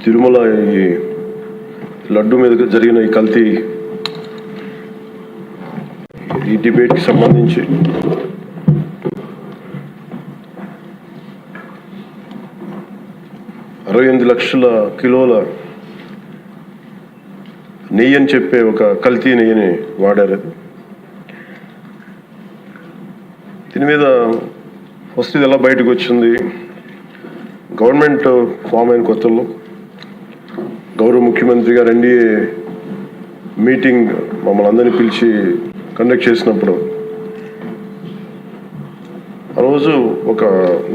తిరుమల ఈ లడ్డు మీద జరిగిన ఈ కల్తీ ఈ డిబేట్కి సంబంధించి $68 లక్షల కిలోల నెయ్యి అని చెప్పే ఒక కల్తీ నెయ్యిని వాడారు. దీని మీద ఫస్ట్ ఇది ఎలా బయటకు వచ్చింది? గవర్నమెంట్ ఫామ్ అయిన కొత్తలో గౌరవ ముఖ్యమంత్రి గారు ఎన్డీఏ మీటింగ్ మమ్మల్ని అందరినీ పిలిచి కండక్ట్ చేసినప్పుడు ఆ రోజు ఒక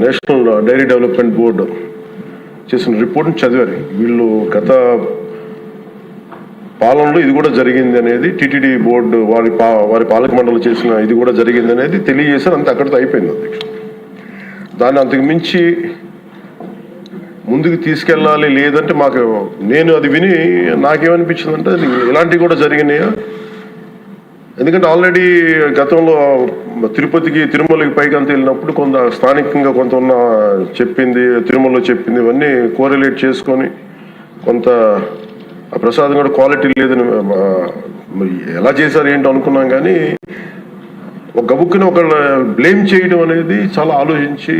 నేషనల్ డైరీ డెవలప్మెంట్ బోర్డు చేసిన రిపోర్ట్ని చదివారు. వీళ్ళు గత పాలనలో ఇది కూడా జరిగింది అనేది టీటీడీ బోర్డు వారి పాలక మండలి చేసిన ఇది కూడా జరిగింది అనేది తెలియజేశారు. అంతే, అక్కడితో అయిపోయింది అధ్యక్ష. దాన్ని అంతకు మించి ముందుకు తీసుకెళ్ళాలి లేదంటే నేను అది విని నాకేమనిపించిందంటే ఇలాంటివి కూడా జరిగినాయా? ఎందుకంటే ఆల్రెడీ గతంలో తిరుపతికి తిరుమలకి పైకి అంత వెళ్ళినప్పుడు కొంత స్థానికంగా కొంత ఉన్న చెప్పింది తిరుమలలో చెప్పింది ఇవన్నీ కోరిలేట్ చేసుకొని కొంత ఆ ప్రసాదం కూడా క్వాలిటీ లేదని ఎలా చేశారు ఏంటో అనుకున్నాం. కానీ ఒక గబుక్కుని ఒకళ్ళు బ్లేమ్ చేయడం అనేది చాలా ఆలోచించి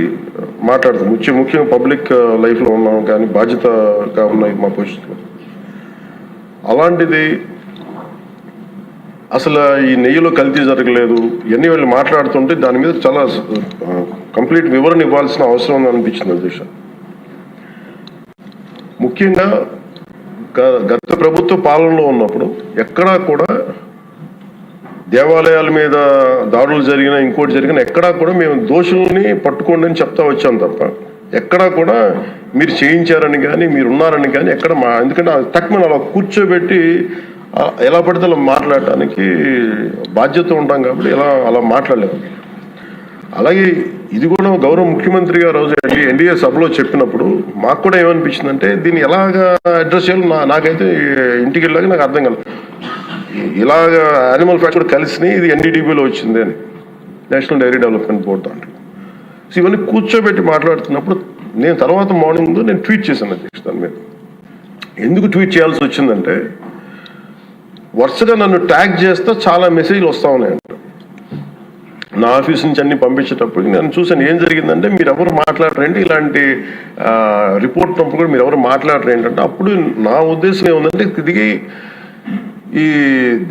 మాట్లాడతాం. ముఖ్యంగా పబ్లిక్ లైఫ్లో ఉన్నాం కానీ బాధ్యతగా ఉన్నాయి మా పొజిషన్లో. అలాంటిది అసలు ఈ నెయ్యిలో కల్తీ జరగలేదు ఇవన్నీ వాళ్ళు మాట్లాడుతుంటే దాని మీద చాలా కంప్లీట్ వివరణ ఇవ్వాల్సిన అవసరం ఉంది అనిపించింది అధ్యక్ష. ముఖ్యంగా గత ప్రభుత్వ పాలనలో ఉన్నప్పుడు ఎక్కడా కూడా దేవాలయాల మీద దాడులు జరిగినా ఇంకోటి జరిగినా ఎక్కడా కూడా మేము దోషుల్ని పట్టుకోండి అని చెప్తా వచ్చాం తప్ప ఎక్కడా కూడా మీరు చేయించారని కానీ మీరు ఉన్నారని కానీ ఎక్కడ ఎందుకంటే తక్కువ అలా కూర్చోబెట్టి ఎలా పడితే అలా మాట్లాడటానికి బాధ్యత ఉంటాం కాబట్టి అలా మాట్లాడలేము. అలాగే ఇది కూడా గౌరవ ముఖ్యమంత్రి గారు రోజు ఎన్డీఏ సభలో చెప్పినప్పుడు మాకు కూడా ఏమనిపించిందంటే దీన్ని ఎలాగా అడ్రస్ చేయాలో నాకైతే ఇంటికి వెళ్ళాక నాకు అర్థం కాలేదు. ఇలాగ యానిమల్ ఫ్యాక్ట్ కూడా కలిసి ఇది ఎన్డీడీబీలో వచ్చింది అని నేషనల్ డైరీ డెవలప్మెంట్ బోర్డు దాంట్లో. సో ఇవన్నీ కూర్చోబెట్టి మాట్లాడుతున్నప్పుడు నేను తర్వాత మార్నింగ్ నేను ట్వీట్ చేశాను అధ్యక్ష. దాని మీద ఎందుకు ట్వీట్ చేయాల్సి వచ్చిందంటే వరుసగా నన్ను ట్యాగ్ చేస్తే చాలా మెసేజ్లు వస్తూ ఉన్నాయంట. నా ఆఫీస్ నుంచి అన్ని పంపించేటప్పుడు నేను చూసాను ఏం జరిగిందంటే మీరు ఎవరు మాట్లాడరేంటి ఇలాంటి రిపోర్ట్ ఉన్నప్పుడు కూడా మీరు ఎవరు మాట్లాడరు ఏంటంటే అప్పుడు నా ఉద్దేశం ఏముందంటే ఇది ఈ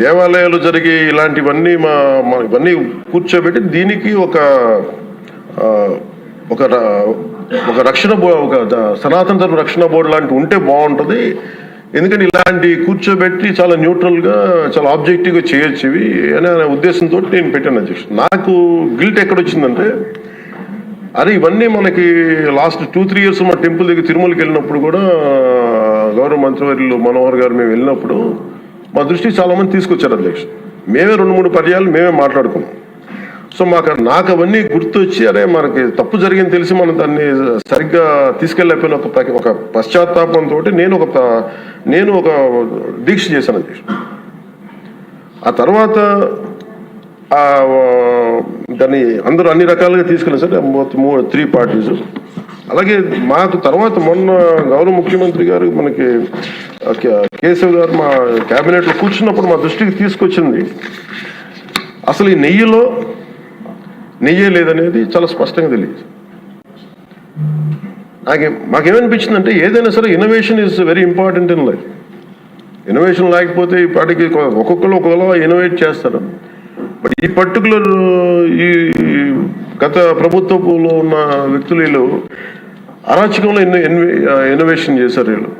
దేవాలయాలు జరిగే ఇలాంటివన్నీ ఇవన్నీ కూర్చోబెట్టి దీనికి ఒక రక్షణ ఒక సనాతన ధర్మ రక్షణ బోర్డు లాంటి ఉంటే బాగుంటుంది. ఎందుకంటే ఇలాంటి కూర్చోబెట్టి చాలా న్యూట్రల్గా చాలా ఆబ్జెక్టివ్గా చేయొచ్చు ఇవి అనే ఉద్దేశంతో నేను పెట్టాను అధ్యక్ష. నాకు గిల్ట్ ఎక్కడొచ్చిందంటే అరే ఇవన్నీ మనకి లాస్ట్ 2-3 years మా టెంపుల్ దగ్గర తిరుమలకి వెళ్ళినప్పుడు కూడా గౌరవ మంత్రివర్యులు మనోహర్ గారు మేము వెళ్ళినప్పుడు మా దృష్టికి చాలామంది తీసుకొచ్చారు అధ్యక్ష. మేమే 2-3 పర్యాలు మేమే మాట్లాడుకున్నాం. సో నాకు అవన్నీ గుర్తొచ్చి అరే మనకి తప్పు జరిగింది తెలిసి మనం దాన్ని సరిగ్గా తీసుకెళ్ళకపోయిన ఒక పశ్చాత్తాపంతో నేను ఒక దీక్ష చేశాను అధ్యక్ష. ఆ తర్వాత దాన్ని అందరూ అన్ని రకాలుగా తీసుకెళ్ళారు సార్ 3 parties. అలాగే మాకు తర్వాత మొన్న గౌరవ ముఖ్యమంత్రి గారు మనకి కేశవ్ గారు మా క్యాబినెట్లో కూర్చున్నప్పుడు మా దృష్టికి తీసుకొచ్చింది అసలు ఈ నెయ్యే లేదనేది చాలా స్పష్టంగా తెలియదు. మాకేమనిపించిందంటే ఏదైనా సరే innovation is very important in life. Innovation లేకపోతే ఈ పాటికి ఒక్కొక్కరు ఒకలా ఇన్నోవేట్ చేస్తారు. బట్ ఈ పర్టికులర్ ఈ గత ప్రభుత్వంలో ఉన్న వ్యక్తులు వీళ్ళు అరాచకంలో ఇన్నోవేషన్ చేశారు. వీళ్ళు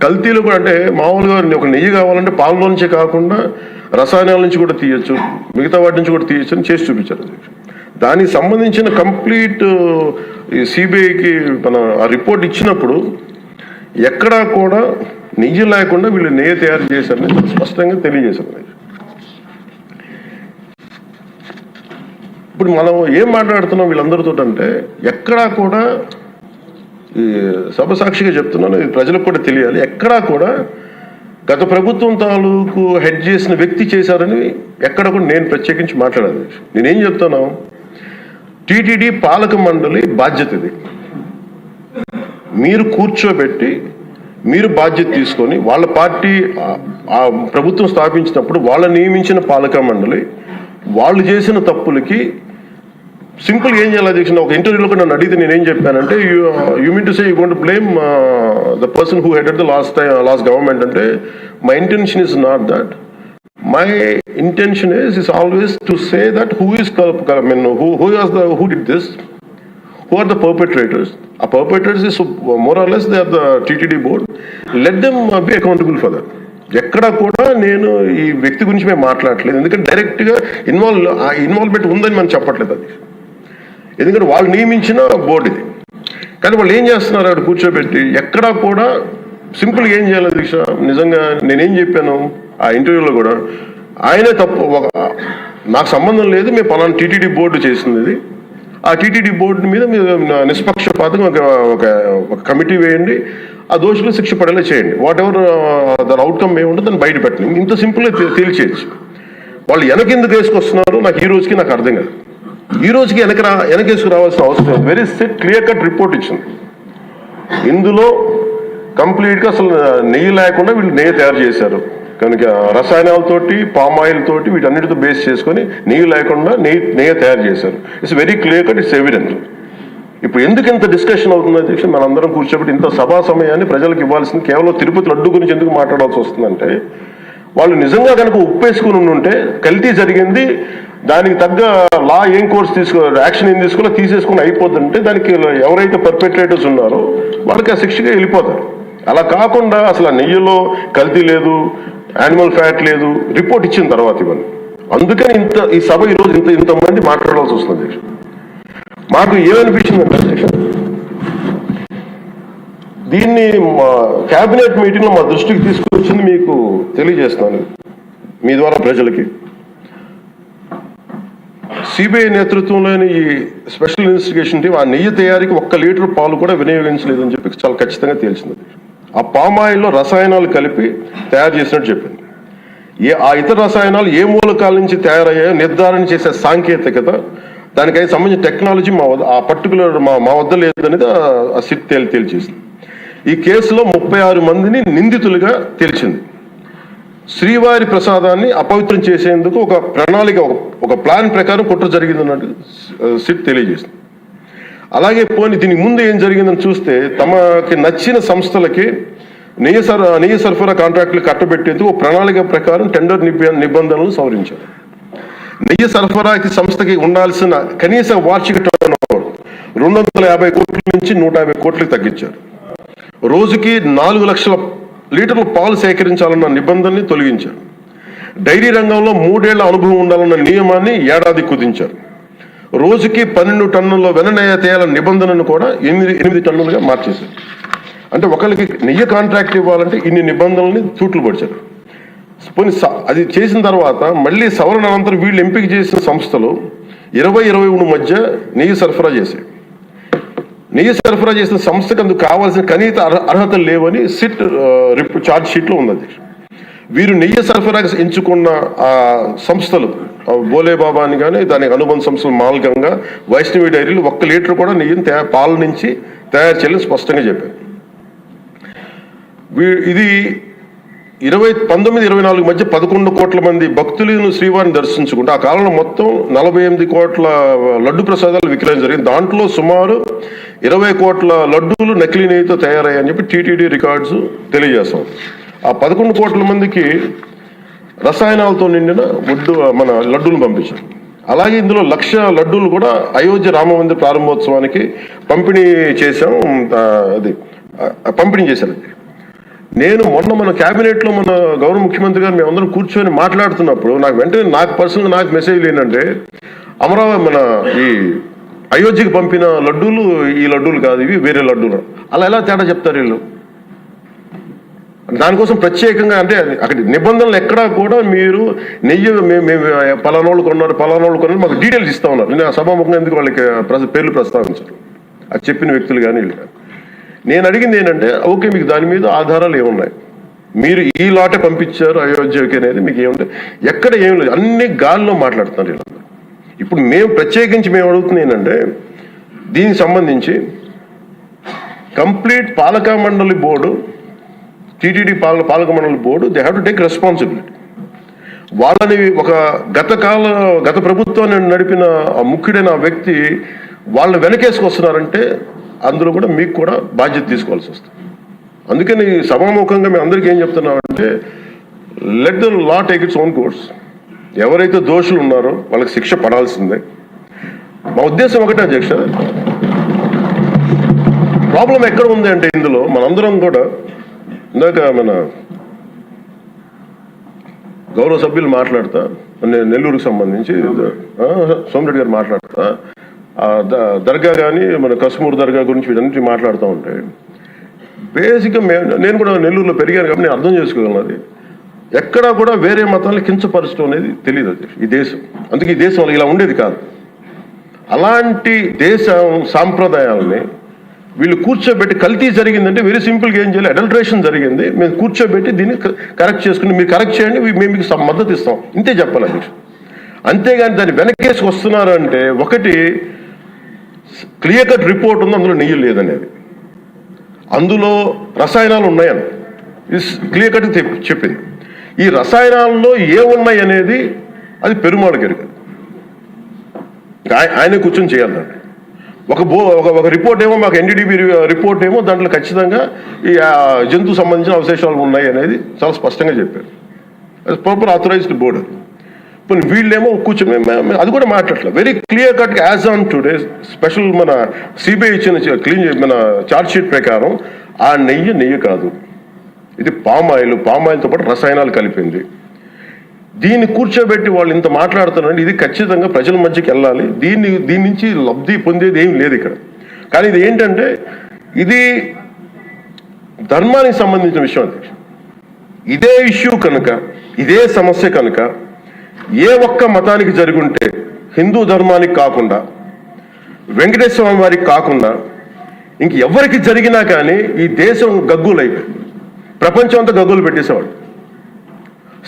కల్తీలు కూడా అంటే మామూలుగా ఒక నెయ్యి కావాలంటే పాలలో నుంచే కాకుండా రసాయనాల నుంచి కూడా తీయచ్చు, మిగతా వాటి నుంచి కూడా తీయచ్చు అని చేసి చూపించారు. దానికి సంబంధించిన కంప్లీట్ సిబిఐకి ఆ రిపోర్ట్ ఇచ్చినప్పుడు ఎక్కడా కూడా నెయ్యి లేకుండా వీళ్ళు నెయ్యి తయారు చేశారని స్పష్టంగా తెలియజేశారు. ఇప్పుడు మనం ఏం మాట్లాడుతున్నాం వీళ్ళందరితో అంటే ఎక్కడా కూడా ఈ సభసాక్షిగా చెప్తున్నాను, ఇది ప్రజలకు కూడా తెలియాలి, ఎక్కడా కూడా గత ప్రభుత్వం తాలూకు హెడ్ చేసిన వ్యక్తి చేశారని ఎక్కడ కూడా నేను ప్రత్యేకించి మాట్లాడాలి. నేనేం చెప్తాను, టీటీడీ పాలక మండలి బాధ్యత ఇది. మీరు కూర్చోబెట్టి మీరు బాధ్యత తీసుకొని వాళ్ళ పార్టీ ఆ ప్రభుత్వం స్థాపించినప్పుడు వాళ్ళ నియమించిన పాలక మండలి వాళ్ళు చేసిన తప్పులకి సింపుల్ ఏం చేయాలి అధ్యక్ష? ఒక ఇంటర్వ్యూలో కూడా నన్ను అడిగితే నేనేం చెప్పానంటే you mean to say you going to blame the person who headed the last government అంటే my intention is not that. My intention is always to say that who did this, who are the perpetrators. A perpetrators is more or less they are the TTD board. Let them be accountable for that. ఎక్కడ కూడా నేను ఈ వ్యక్తి గురించి మేము మాట్లాడలేదు, ఎందుకంటే డైరెక్ట్గా ఇన్వాల్వ్మెంట్ ఉందని మనం చెప్పట్లేదు అది, ఎందుకంటే వాళ్ళు నియమించిన బోర్డు ఇది. కానీ వాళ్ళు ఏం చేస్తున్నారు అక్కడ కూర్చోబెట్టి ఎక్కడా కూడా సింపుల్గా ఏం చేయాలి దీక్ష? నిజంగా నేనేం చెప్పాను ఆ ఇంటర్వ్యూలో కూడా, ఆయనే తప్పు, నాకు సంబంధం లేదు, మేము పలానా టీటీడీ బోర్డు చేసింది ఇది, ఆ టీటీడీ బోర్డు మీద మీరు నిష్పక్షపాతంగా ఒక కమిటీ వేయండి, ఆ దోషులు శిక్ష పడేలా చేయండి, వాట్ ఎవర్ దాని అవుట్కమ్ ఏముంటుందో దాన్ని బయట పెట్టండి. ఇంత సింపుల్గా తేల్చేయచ్చు. వాళ్ళు వెనకెందుకు వేసుకొస్తున్నారు నాకు ఈ రోజుకి నాకు అర్థం కాదు. ఈ రోజుకి వెనకేసుకు రావాల్సిన అవసరం లేదు. వెరీ క్లియర్ కట్ రిపోర్ట్ ఇచ్చింది. ఇందులో కంప్లీట్గా అసలు నెయ్యి లేకుండా వీళ్ళు నెయ్యి తయారు చేశారు కనుక రసాయనాలతోటి పామాయిల్ తోటి వీటన్నిటితో బేస్ చేసుకొని నెయ్యి లేకుండా నెయ్యి తయారు చేశారు. It's very clear cut, it's evident. ఇప్పుడు ఎందుకు ఇంత డిస్కషన్ అవుతుంది అధ్యక్ష? మనందరం కూర్చోబెట్టి ఇంత సభా సమయాన్ని ప్రజలకు ఇవ్వాల్సింది కేవలం తిరుపతి లడ్డు గురించి ఎందుకు మాట్లాడాల్సి వస్తుందంటే, వాళ్ళు నిజంగా కనుక ఉప్పేసుకుని ఉంటే కల్తీ జరిగింది, దానికి తగ్గ లా ఏం కోర్స్ యాక్షన్ ఏం తీసుకోవాలో తీసేసుకుని అయిపోతుంటే దానికి ఎవరైతే పర్పెట్రేటర్స్ ఉన్నారో వాళ్ళకి ఆ శిక్షగా వెళ్ళిపోతారు. అలా కాకుండా అసలు ఆ నెయ్యిలో కల్తీ లేదు, యానిమల్ ఫ్యాట్ లేదు, రిపోర్ట్ ఇచ్చిన తర్వాత ఇవన్నీ. అందుకని ఈ సభ ఈరోజు ఇంతమంది మాట్లాడాల్సి వస్తుంది అధ్యక్ష. మాకు ఏమనిపించిందంటే అధ్యక్ష, దీన్ని క్యాబినెట్ మీటింగ్లో మా దృష్టికి తీసుకొచ్చింది మీకు తెలియజేస్తున్నాను మీ ద్వారా ప్రజలకి. సిబిఐ నేతృత్వంలోని ఈ స్పెషల్ ఇన్వెస్టిగేషన్ టీం ఆ నెయ్యి తయారీకి 1 లీటర్ పాలు కూడా వినియోగించలేదని చెప్పి చాలా ఖచ్చితంగా తేల్చింది. ఆ పామాయిల్లో రసాయనాలు కలిపి తయారు చేసినట్టు చెప్పింది. ఆ ఇతర రసాయనాలు ఏ మూలకాల నుంచి తయారయ్యాయో నిర్ధారణ చేసే సాంకేతికత, దానికై సంబంధించిన టెక్నాలజీ ఆ పర్టికులర్ మా వద్ద లేదనేది ఆ సిట్ తేల్చేసింది. ఈ కేసులో 36 మందిని నిందితులుగా తేల్చింది. శ్రీవారి ప్రసాదాన్ని అపవిత్రం చేసేందుకు ఒక ప్రణాళిక, ఒక ప్లాన్ ప్రకారం కుట్ర జరిగిందన్నట్టు సిట్ తెలియజేసింది. అలాగే పోనీ దీనికి ముందు ఏం జరిగిందని చూస్తే, తమకి నచ్చిన సంస్థలకి నెయ్యి సరఫరా కాంట్రాక్టులు కట్టబెట్టేందుకు ఒక ప్రణాళిక ప్రకారం టెండర్ నిబంధనలు సవరించారు. నెయ్యి సరఫరాకి సంస్థకి ఉండాల్సిన కనీస వార్షిక టర్నోవర్ 250 కోట్ల నుంచి 150 కోట్లకు తగ్గించారు. రోజుకి 4 లక్షల లీటర్ల పాలు సేకరించాలన్న నిబంధనని తొలగించారు. డైరీ రంగంలో 3 ఏళ్ల అనుభవం ఉండాలన్న నియమాన్ని ఏడాది కుదించారు. రోజుకి 12 టన్నుల వెన్నెయ్య తేయాలన్న నిబంధనను కూడా 8 టన్నులుగా మార్చేశారు. అంటే ఒకరికి నెయ్యి కాంట్రాక్ట్ ఇవ్వాలంటే ఇన్ని నిబంధనల్ని తూట్లు పడిచారు. అది చేసిన తర్వాత మళ్ళీ సవరణ అనంతరం వీళ్ళు ఎంపిక చేసిన సంస్థలు 20-23 మధ్య నెయ్యి సరఫరా చేశాయి. నెయ్యి సరఫరా చేసిన సంస్థకు అందుకు కావాల్సిన కనీస అర్హతలు లేవని సిట్ ఛార్జ్ షీట్లో ఉన్నది. వీరు నెయ్యి సరఫరాకి ఎంచుకున్న ఆ సంస్థలు బోలేబాబా అని కానీ దానికి అనుబంధ సంస్థలు మాల్గంగా, వైష్ణవి డైరీలు 1 లీటర్ కూడా నెయ్యిని పాల నుంచి తయారు చేయాలని స్పష్టంగా చెప్పారు. ఇది 1924 మధ్య 11 కోట్ల మంది భక్తులను శ్రీవారిని దర్శించుకుంటే ఆ కాలంలో మొత్తం 48 కోట్ల లడ్డు ప్రసాదాలు విక్రయం జరిగింది. దాంట్లో సుమారు 20 కోట్ల లడ్డూలు నకిలీ నెయ్యితో తయారయ్యాయని చెప్పి టీటీడీ రికార్డ్స్ తెలియజేస్తాం. ఆ 11 కోట్ల మందికి రసాయనాలతో నిండిన మన లడ్డూలు పంపించారు. అలాగే ఇందులో 1,00,000 లడ్డూలు కూడా అయోధ్య రామ మందిర ప్రారంభోత్సవానికి పంపిణీ చేశారు. నేను మొన్న మన క్యాబినెట్లో మన గౌరవ ముఖ్యమంత్రి గారు మేమందరం కూర్చొని మాట్లాడుతున్నప్పుడు నాకు పర్సనల్గా మెసేజ్ ఏంటంటే, అమరావతి మన ఈ అయోధ్యకి పంపిన లడ్డూలు ఈ లడ్డూలు కాదు, ఇవి వేరే లడ్డూలు. అలా ఎలా తేడా చెప్తారు వీళ్ళు? దానికోసం ప్రత్యేకంగా అంటే అక్కడ నిబంధనలు ఎక్కడా కూడా మీరు నెయ్యి మేము పలానోళ్ళు కొన్నారు మాకు డీటెయిల్స్ ఇస్తా ఉన్నారు. నేను సభాముఖంగా ఎందుకు వాళ్ళకి పేర్లు ప్రస్తావించారు, అది చెప్పిన వ్యక్తులు కానీ వీళ్ళు కానీ. నేను అడిగింది ఏంటంటే, ఓకే మీకు దాని మీద ఆధారాలు ఏమున్నాయి, మీరు ఈ లాటే పంపించారు అయోధ్యకి అనేది మీకు ఏముంటాయి? ఎక్కడ ఏం లేదు, అన్ని గాల్లో మాట్లాడుతున్నారు వీళ్ళందరూ. ఇప్పుడు ప్రత్యేకించి మేము అడుగుతుంది ఏంటంటే, దీనికి సంబంధించి కంప్లీట్ పాలక మండలి బోర్డు టీటీడీ పాలక మండలి board they have to take responsibility. వాళ్ళని ఒక గత ప్రభుత్వాన్ని నడిపిన ఆ ముఖ్యుడైన ఆ వ్యక్తి వాళ్ళని వెనకేసుకొస్తున్నారంటే అందులో కూడా మీకు కూడా బాధ్యత తీసుకోవాల్సి వస్తుంది. అందుకని సభాముఖంగా మేము అందరికీ ఏం చెప్తున్నామంటే let the law take its own course. ఎవరైతే దోషులు ఉన్నారో వాళ్ళకి శిక్ష పడాల్సిందే. మా ఉద్దేశం ఒకటే అధ్యక్ష, ప్రాబ్లం ఎక్కడ ఉంది అంటే ఇందులో మనందరం కూడా ఇందాక మన గౌరవ సభ్యులు మాట్లాడతా, నెల్లూరుకు సంబంధించి సోమిరెడ్డి గారు మాట్లాడతా దర్గా కానీ మన కశ్మూర్ దర్గా గురించి వీటన్నిటి మాట్లాడుతూ ఉంటే బేసిక్గా నేను కూడా నెల్లూరులో పెరిగాను కాబట్టి నేను అర్థం చేసుకోగలను. అది ఎక్కడా కూడా వేరే మతాలను కించపరచడం అనేది తెలియదు అధ్యక్ష ఈ దేశం. అందుకే ఈ దేశం ఇలా ఉండేది కాదు. అలాంటి దేశం సాంప్రదాయాలని వీళ్ళు కూర్చోబెట్టి కల్తీ జరిగిందంటే వెరీ సింపుల్గా ఏం చేయాలి, అడల్ట్రేషన్ జరిగింది, మేము కూర్చోబెట్టి దీన్ని కరెక్ట్ చేసుకుని మీరు కరెక్ట్ చేయండి, మేము మీకు మద్దతు ఇస్తాం, ఇంతే చెప్పాలి అధ్యక్ష. అంతేగాని దాన్ని వెనకేసి వస్తున్నారు అంటే ఒకటి క్లియర్ కట్ రిపోర్ట్ ఉంది, అందులో నెయ్యి లేదనేది, అందులో రసాయనాలు ఉన్నాయని క్లియర్ కట్ చెప్పింది. ఈ రసాయనాల్లో ఏమున్నాయి అనేది అది పెరుమాళ్ గారికి ఆయనే కూర్చొని చేయాలండి. ఒక రిపోర్ట్ ఏమో మాకు ఎన్డీడీబీ రిపోర్ట్ ఏమో దాంట్లో ఖచ్చితంగా ఈ జంతువు సంబంధించిన అవశేషాలు ఉన్నాయి అనేది చాలా స్పష్టంగా చెప్పారు. అది ప్రాపర్ ఆథరైజ్డ్ బోర్డు. ఇప్పుడు వీళ్ళేమో కూర్చొని అది కూడా మాట్లాడలేదు. Very clear cut as on today special మన సిబిఐ ఇచ్చిన మన ఛార్జ్ షీట్ ప్రకారం ఆ నెయ్యి కాదు, ఇది పామాయిల్తో పాటు రసాయనాలు కలిపింది. దీన్ని కూర్చోబెట్టి వాళ్ళు ఇంత మాట్లాడుతున్నారంటే ఇది ఖచ్చితంగా ప్రజల మధ్యకి వెళ్ళాలి. దీని నుంచి లబ్ధి పొందేది ఏం లేదు ఇక్కడ. కానీ ఇది ఏంటంటే ఇది ధర్మానికి సంబంధించిన విషయం అధ్యక్ష. ఇదే ఇష్యూ కనుక, ఇదే సమస్య కనుక ఏ ఒక్క మతానికి జరుగుంటే హిందూ ధర్మానికి కాకుండా వెంకటేశ్వర స్వామి వారికి కాకుండా ఇంక ఎవరికి జరిగినా కానీ ఈ దేశం గగ్గులైపోయి ప్రపంచం అంతా గగ్గులు పెట్టేసేవాడు.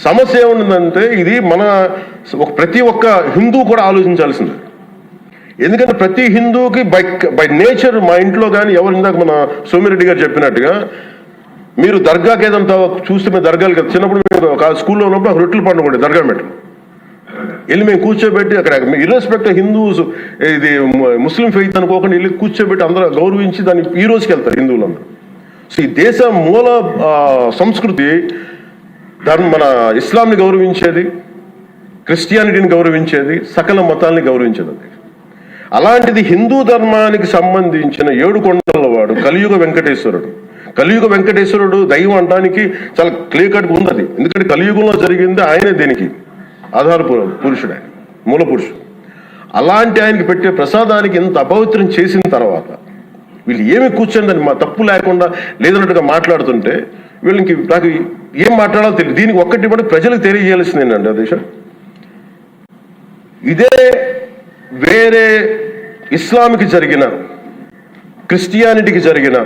సమస్య ఏముందంటే ఇది ప్రతి ఒక్క హిందూ కూడా ఆలోచించాల్సింది. ఎందుకంటే ప్రతి హిందూకి బై నేచర్ మా ఇంట్లో కానీ ఎవరు ఇందాక మన సోమిరెడ్డి గారు చెప్పినట్టుగా మీరు దర్గాకి ఏదంతా చూస్తే మేము దర్గాలు కదా చిన్నప్పుడు మేము స్కూల్లో ఉన్నప్పుడు రొట్టెలు పండుగ ఉండే దర్గా మెట్లు వెళ్ళి మేము కూర్చోబెట్టి అక్కడ ఇర్రెస్పెక్ట్ హిందూస్ ఇది ముస్లిం ఫెయిత్ అనుకోకుండా వెళ్ళి కూర్చోబెట్టి అందరూ గౌరవించి దాన్ని ఈ రోజుకి వెళ్తారు హిందువులందరూ. సో ఈ దేశ మూల సంస్కృతి మన ఇస్లాంని గౌరవించేది, క్రిస్టియానిటీని గౌరవించేది, సకల మతాల్ని గౌరవించేది. అలాంటిది హిందూ ధర్మానికి సంబంధించిన 7 కొండల వాడు కలియుగ వెంకటేశ్వరుడు దైవం అనడానికి చాలా క్లియర్ కట్గా ఉంది అది. ఎందుకంటే కలియుగంలో జరిగింది ఆయనే దీనికి ఆధార పురుషుడు, ఆయన మూల పురుషుడు. అలాంటి ఆయనకి పెట్టే ప్రసాదానికి ఇంత అపవిత్రం చేసిన తర్వాత వీళ్ళు ఏమి కూర్చొని దాన్ని మా తప్పు లేకుండా లేదన్నట్టుగా మాట్లాడుతుంటే వీళ్ళకి నాకు ఏం మాట్లాడాలో తెలియదు. దీనికి ఒక్కటి కూడా ప్రజలకు తెలియజేయాల్సింది ఏంటంటే అదేశ ఇదే వేరే ఇస్లాంకి జరిగిన, క్రిస్టియానిటీకి జరిగిన,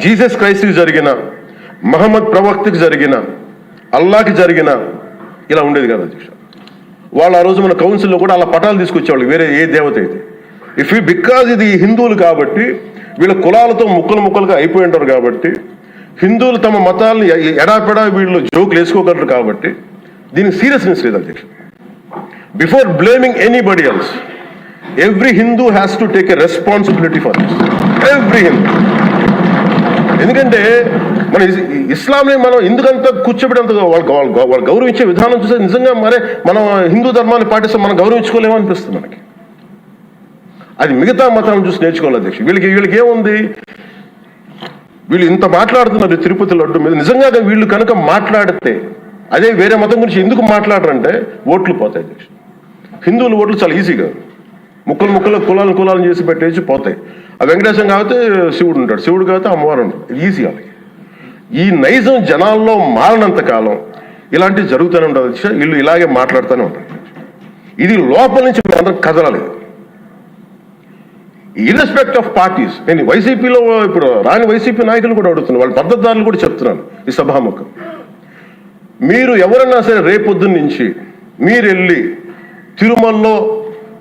జీసస్ క్రైస్ట్కి జరిగిన, మహమ్మద్ ప్రవక్తకి జరిగిన, అల్లాకి జరిగిన ఇలా ఉండేది కదా అధ్యక్ష. వాళ్ళు ఆ రోజు మన కౌన్సిల్లో కూడా అలా పటాలు తీసుకొచ్చేవాళ్ళు వేరే ఏ దేవత అయితే. బికాజ్ ఇది హిందువులు కాబట్టి వీళ్ళ కులాలతో ముక్కలుగా అయిపోయి ఉంటారు కాబట్టి హిందువులు తమ మతాలను ఎడాపెడా వీళ్ళు జోకులు వేసుకోగలరు కాబట్టి దీనికి సీరియస్నెస్ లేదు అధ్యక్ష. Before blaming anybody else every Hindu has to take a responsibility for this. Every Hindu. ఎందుకంటే మన ఇస్లాంని మనం ఎందుకంత కూర్చోబెట్టేంత వాళ్ళు గౌరవించే విధానం చూస్తే నిజంగా మనం హిందూ ధర్మాన్ని పాటిస్తే మనం గౌరవించుకోలేమో అనిపిస్తుంది మనకి. అది మిగతా మతాలను చూసి నేర్చుకోవాలి అధ్యక్ష. వీళ్ళకి ఏముంది, వీళ్ళు ఇంత మాట్లాడుతున్నారు తిరుపతి లడ్డు మీద. నిజంగా వీళ్ళు కనుక మాట్లాడితే అదే వేరే మతం గురించి ఎందుకు మాట్లాడరంటే ఓట్లు పోతాయి అధ్యక్ష. హిందువుల ఓట్లు చాలా ఈజీగా ముక్కలు కులాలను చేసి పెట్టేసి పోతాయి. ఆ వెంకటేశ్వరం కాబట్టి శివుడు ఉంటాడు, శివుడు కాబట్టి అమ్మవారు ఉంటాడు. ఈజీ వాళ్ళకి. ఈ నైజం జనాల్లో మారినంత కాలం ఇలాంటివి జరుగుతూనే ఉంటుంది అధ్యక్ష. వీళ్ళు ఇలాగే మాట్లాడుతూనే ఉంటారు. ఇది లోపల నుంచి మనందరం కదలాలి. ఇర్రెస్పెక్ట్ ఆఫ్ పార్టీస్. నేను వైసీపీలో ఇప్పుడు రాని వైసీపీ నాయకులు కూడా అడుగుతున్నాను, వాళ్ళ పద్ధతిదారులు కూడా చెప్తున్నాను ఈ సభాముఖం. మీరు ఎవరన్నా సరే రేపొద్దున్న నుంచి మీరు వెళ్ళి తిరుమలలో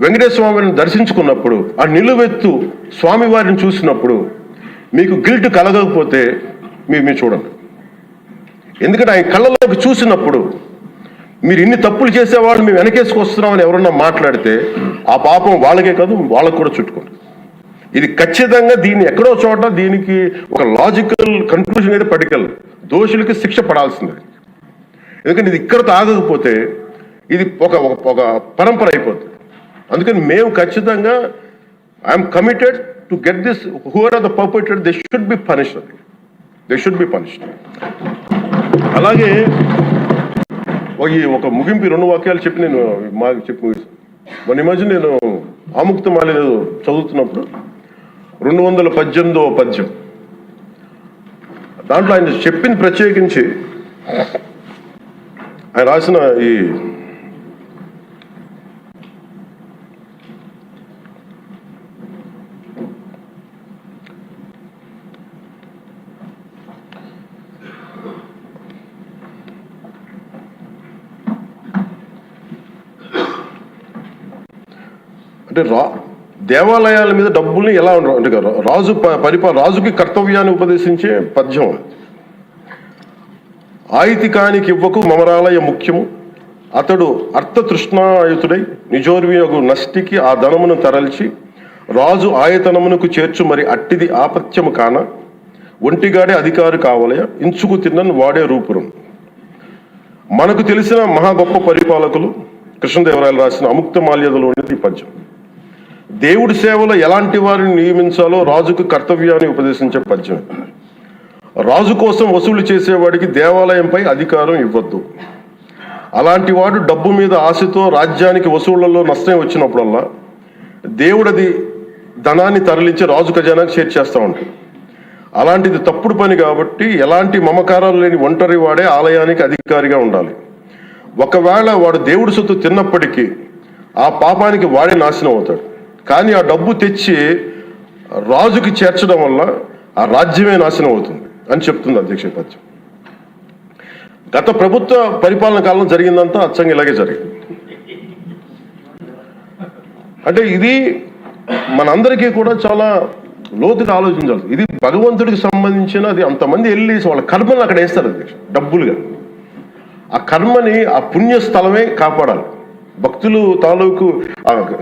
వెంకటేశ్వర స్వామిని దర్శించుకున్నప్పుడు ఆ నిలువెత్తు స్వామివారిని చూసినప్పుడు మీకు గిల్ట్ కలగకపోతే మీరు చూడండి. ఎందుకంటే ఆయన కళ్ళలోకి చూసినప్పుడు మీరు ఇన్ని తప్పులు చేసేవాళ్ళు మేము వెనకేసుకొస్తున్నామని ఎవరన్నా మాట్లాడితే ఆ పాపం వాళ్ళకే కాదు వాళ్ళకు కూడా చుట్టుకుంటుంది. ఇది ఖచ్చితంగా దీన్ని ఎక్కడో చోట దీనికి ఒక లాజికల్ కన్క్లూజన్ అయితే పర్టికల్ దోషులకి శిక్ష పడాల్సిందే. ఎందుకంటే ఇది ఇక్కడతో ఆగకపోతే ఇది ఒక పరంపర అయిపోతుంది. అందుకని మేము ఖచ్చితంగా I'm committed to get this who are are the perpetrator they should be punished. అలాగే ఒక ముగింపు 2 వాక్యాలు చెప్పి నేను మాకు చెప్పి ముగిస్తాను. మొన్న ఈ మధ్య నేను ఆముక్తమాల్య చదువుతున్నప్పుడు 218వ పద్యం దాంట్లో ఆయన చెప్పింది ప్రత్యేకించి ఆయన రాసిన ఈ అంటే దేవాలయాల మీద డబ్బుల్ని ఎలా అంటే రాజుకి కర్తవ్యాన్ని ఉపదేశించే పద్యం. ఆయితికానికి ఇవ్వకు మమరాలయ ముఖ్యము అతడు అర్థతృష్ణాయుతుడై నిజోర్వియగు నష్టికి ఆ ధనమును తరల్చి రాజు ఆయతనమునకు చేర్చు మరి అట్టిది ఆపత్యము కాన ఒంటిగాడే అధికారి కావలయ ఇంచుకు తిన్నను వాడే రూపురం. మనకు తెలిసిన మహా గొప్ప పరిపాలకులు కృష్ణదేవరాయలు రాసిన అముక్తమాల్యదలోనిది పద్యం. దేవుడి సేవలో ఎలాంటి వారిని నియమించాలో రాజుకు కర్తవ్యాన్ని ఉపదేశించే పద్యం. రాజు కోసం వసూలు చేసేవాడికి దేవాలయంపై అధికారం ఇవ్వద్దు. అలాంటి వాడు డబ్బు మీద ఆశతో రాజ్యానికి వసూళ్లలో నష్టం వచ్చినప్పుడల్లా దేవుడది ధనాన్ని తరలించి రాజు ఖజానాకు చేర్చేస్తూ ఉంటాడు. అలాంటిది తప్పుడు పని కాబట్టి ఎలాంటి మమకారాలు లేని ఒంటరి వాడే ఆలయానికి అధికారిగా ఉండాలి. ఒకవేళ వాడు దేవుడి సొత్తు తిన్నప్పటికీ ఆ పాపానికి వాడే నాశనం అవుతాడు. కానీ ఆ డబ్బు తెచ్చి రాజుకి చేర్చడం వల్ల ఆ రాజ్యమే నాశనం అవుతుంది అని చెప్తుంది అధ్యక్ష పద్యం. గత ప్రభుత్వ పరిపాలన కాలంలో జరిగిందంతా అచ్చంగా ఇలాగే జరిగింది. అంటే ఇది మనందరికీ కూడా చాలా లోతుగా ఆలోచించాలి. ఇది భగవంతుడికి సంబంధించినది. అంతమంది వెళ్ళి వాళ్ళ కర్మని అక్కడ వేస్తారు అధ్యక్ష డబ్బులుగా. ఆ కర్మని ఆ పుణ్యస్థలమే కాపాడాలి. భక్తులు తాలూకు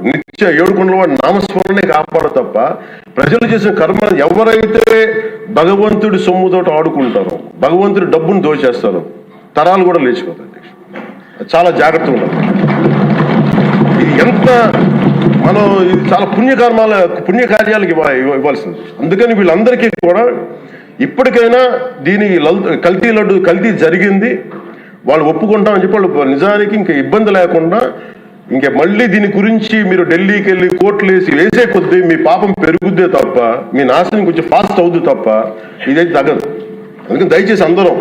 నిత్య 7 కొండల వాడి నామస్మరణే కాపాడు తప్ప ప్రజలు చేసిన కర్మ ఎవరైతే భగవంతుడి సొమ్ముతో ఆడుకుంటారో భగవంతుడి డబ్బును దోచేస్తారో తరాలు కూడా లేచిపోతాయి. చాలా జాగ్రత్తగా ఉండాలి. ఇది ఎంత ఇది చాలా పుణ్యకార్యాలకు ఇవ్వాల్సింది. అందుకని వీళ్ళందరికీ కూడా ఇప్పటికైనా దీనికి కల్తీ జరిగింది వాళ్ళు ఒప్పుకుంటామని చెప్పి వాళ్ళు నిజానికి ఇంకా ఇబ్బంది లేకుండా ఇంకా మళ్ళీ దీని గురించి మీరు ఢిల్లీకి వెళ్ళి కోర్టులు వేసే కొద్దీ మీ పాపం పెరుగుద్దే తప్ప మీ నాశనం కొంచెం ఫాస్ట్ అవుద్ది తప్ప ఇదైతే తగ్గదు. అందుకని దయచేసి అందరం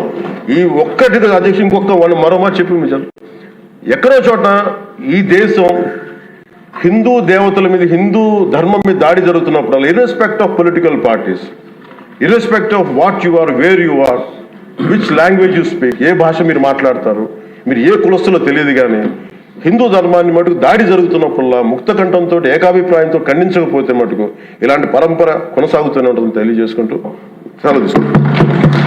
ఈ ఒక్కటి అధ్యక్ష మరో మాట చెప్పి మీరు ఎక్కడో చోట ఈ దేశం హిందూ దేవతల మీద హిందూ ధర్మం మీద దాడి జరుగుతున్నప్పుడు irrespective of political parties irrespective of what you are where you are which language you speak ఏ భాష మీరు మాట్లాడతారు మీరు ఏ కులస్తులో తెలియదు కానీ హిందూ ధర్మాన్ని మటుకు దాడి జరుగుతున్నప్పుడల్లా ముక్త కంఠంతో ఏకాభిప్రాయంతో ఖండించకపోతే మటుకు ఇలాంటి పరంపర కొనసాగుతూనే ఉంటుందని తెలియజేసుకుంటూ సెలవు తీసుకుంటాం.